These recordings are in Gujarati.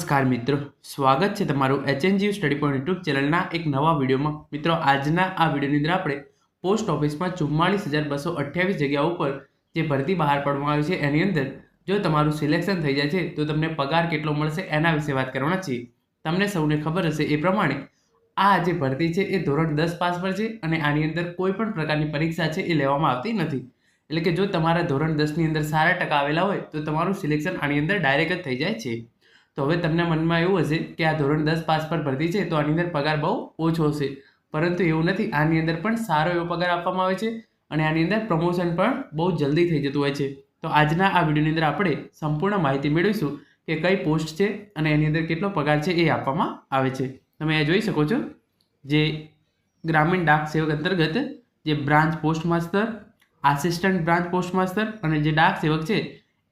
નમસ્કાર મિત્રો, સ્વાગત છે તમારું HNGU સ્ટડી પોઈન્ટ યુટ્યુબ ચેનલના એક નવા વિડીયોમાં। મિત્રો, આજના આ વિડીયોની અંદર આપણે પોસ્ટ ઓફિસમાં 44,228 જગ્યાઓ ઉપર જે ભરતી બહાર પાડવામાં આવી છે એની અંદર જો તમારું સિલેક્શન થઈ જાય છે તો તમને પગાર કેટલો મળશે એના વિશે વાત કરવાના છીએ। તમને સૌને ખબર હશે એ પ્રમાણે આ જે ભરતી છે એ ધોરણ 10 પાસ પર છે અને આની અંદર કોઈ પણ પ્રકારની પરીક્ષા છે એ લેવામાં આવતી નથી। એટલે કે જો તમારા ધોરણ 10ની અંદર સારા ટકા આવેલા હોય તો તમારું સિલેક્શન આની અંદર ડાયરેક્ટ જ થઈ જાય છે। તો હવે તમને મનમાં એવું હશે કે આ ધોરણ 10 પાસ પર ભરતી છે તો આની અંદર પગાર બહુ ઓછો હશે, પરંતુ એવું નથી। આની અંદર પણ સારો એવો પગાર આપવામાં આવે છે અને આની અંદર પ્રમોશન પણ બહુ જલ્દી થઈ જતું હોય છે। તો આજના આ વિડીયોની અંદર આપણે સંપૂર્ણ માહિતી મેળવીશું કે કઈ પોસ્ટ છે અને એની અંદર કેટલો પગાર છે એ આપવામાં આવે છે। તમે અહીંયા જોઈ શકો છો જે ગ્રામીણ ડાક સેવક અંતર્ગત જે branch post master, assistant branch post master અને જે ડાક સેવક છે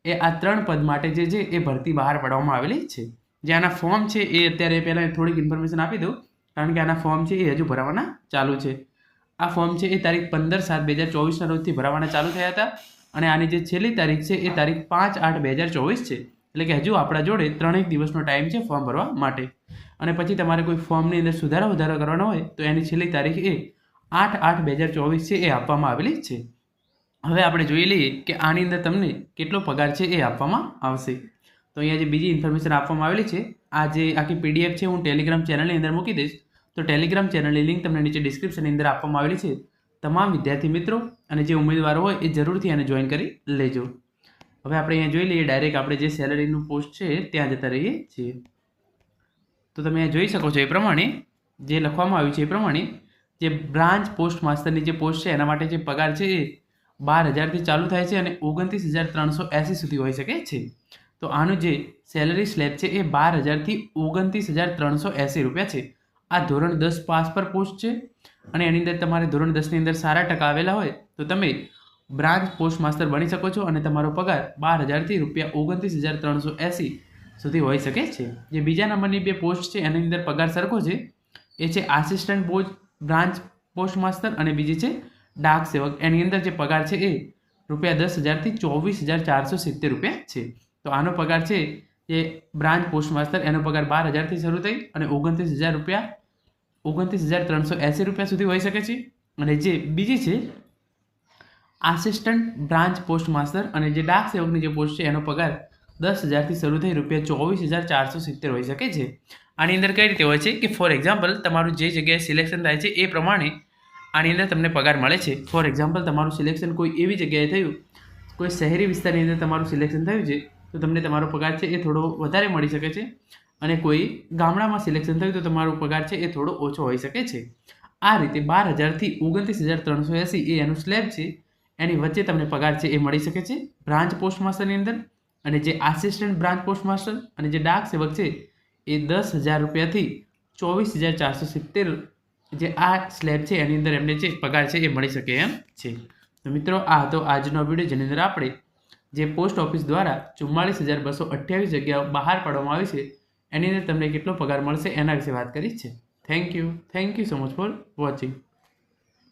એ આ 3 પદ માટે જે છે એ ભરતી બહાર પાડવામાં આવેલી છે। જે આના ફોર્મ છે એ અત્યારે પહેલાં થોડીક ઇન્ફોર્મેશન આપી દઉં, કારણ કે આના ફોર્મ છે એ હજુ ભરાવાના ચાલુ છે। આ ફોર્મ છે એ તારીખ 15/7/2024ના રોજથી ભરાવાના ચાલુ થયા હતા અને આની જે છેલ્લી તારીખ છે એ તારીખ 5/8/2024 છે। એટલે કે હજુ આપણા જોડે 3 દિવસનો ટાઈમ છે ફોર્મ ભરવા માટે। અને પછી તમારે કોઈ ફોર્મની અંદર સુધારો વધારો કરવાનો હોય તો એની છેલ્લી તારીખ એ 8/8/2024 છે એ આપવામાં આવેલી છે। હવે આપણે જોઈ લઈએ કે આની અંદર તમને કેટલો પગાર છે એ આપવામાં આવશે। તો અહીંયા જે બીજી ઇન્ફોર્મેશન આપવામાં આવેલી છે, આ જે આખી PDF છે હું ટેલિગ્રામ ચેનલની અંદર મૂકી દઈશ। તો ટેલિગ્રામ ચેનલની લિંક તમને નીચે ડિસ્ક્રિપ્શનની અંદર આપવામાં આવેલી છે। તમામ વિદ્યાર્થી મિત્રો અને જે ઉમેદવારો હોય એ જરૂરથી આને જોઈન કરી લેજો। હવે આપણે અહીંયા જોઈ લઈએ, ડાયરેક્ટ આપણે જે સેલરીનું પોસ્ટ છે ત્યાં જતા રહીએ છીએ। તો તમે અહીંયા જોઈ શકો છો એ પ્રમાણે જે લખવામાં આવ્યું છે એ પ્રમાણે જે બ્રાન્ચ પોસ્ટ માસ્ટરની જે પોસ્ટ છે એના માટે જે પગાર છે એ 12,000થી ચાલુ થાય છે અને 29,380 સુધી હોઈ શકે છે। તો આનું જે સેલરી સ્લેબ છે એ 12,000થી 29,380 રૂપિયા છે। આ ધોરણ 10 પાસ પર પોસ્ટ છે અને એની અંદર તમારે ધોરણ 10ની અંદર સારા ટકા આવેલા હોય તો તમે બ્રાન્ચ પોસ્ટ માસ્ટર બની શકો છો અને તમારો પગાર 12,000થી ₹29,380 સુધી હોઈ શકે છે। જે બીજા નંબરની બે પોસ્ટ છે એની અંદર પગાર સરખો છે, એ છે આસિસ્ટન્ટ બ્રાન્ચ પોસ્ટ માસ્ટર અને બીજી છે ડાક સેવક। એની અંદર જે પગાર છે એ ₹10,000થી ₹24,470 છે। તો આનો પગાર છે એ બ્રાન્ચ પોસ્ટ માસ્ટર એનો પગાર 12,000થી શરૂ થઈ અને 29,380 રૂપિયા સુધી હોઈ શકે છે। અને જે બીજી છે આસિસ્ટન્ટ બ્રાન્ચ પોસ્ટ માસ્ટર અને જે ડાક સેવકની જે પોસ્ટ છે એનો પગાર 10,000થી શરૂ થઈ ₹24,470 હોઈ શકે છે। આની અંદર કઈ રીતે હોય છે કે ફોર એક્ઝામ્પલ તમારું જે જગ્યાએ સિલેક્શન થાય છે એ પ્રમાણે આની અંદર તમને પગાર મળે છે। ફોર એક્ઝામ્પલ તમારું સિલેક્શન કોઈ એવી જગ્યાએ થયું, કોઈ શહેરી વિસ્તારની અંદર તમારું સિલેક્શન થયું છે તો તમને તમારો પગાર છે એ થોડો વધારે મળી શકે છે અને કોઈ ગામડામાં સિલેક્શન થયું તો તમારો પગાર છે એ થોડો ઓછો હોઈ શકે છે। આ રીતે 12,000થી 29,380 એ એનું સ્લેબ છે, એની વચ્ચે તમને પગાર છે એ મળી શકે છે બ્રાન્ચ પોસ્ટ માસ્ટરની અંદર। અને જે આસિસ્ટન્ટ બ્રાન્ચ પોસ્ટ માસ્ટર અને જે ડાક સેવક છે એ 10,000 રૂપિયાથી 24,470 જે આ સ્લેબ છે એની અંદર એમને જે પગાર છે એ મળી શકે એમ છે। તો મિત્રો, આ હતો આજનો વિડીયો જેની અંદર આપણે જે પોસ્ટ ઓફિસ દ્વારા 44,228 જગ્યાઓ બહાર પાડવામાં આવી છે એની અંદર તમને કેટલો પગાર મળશે એના વિશે વાત કરી છે। Thank you so much for watching.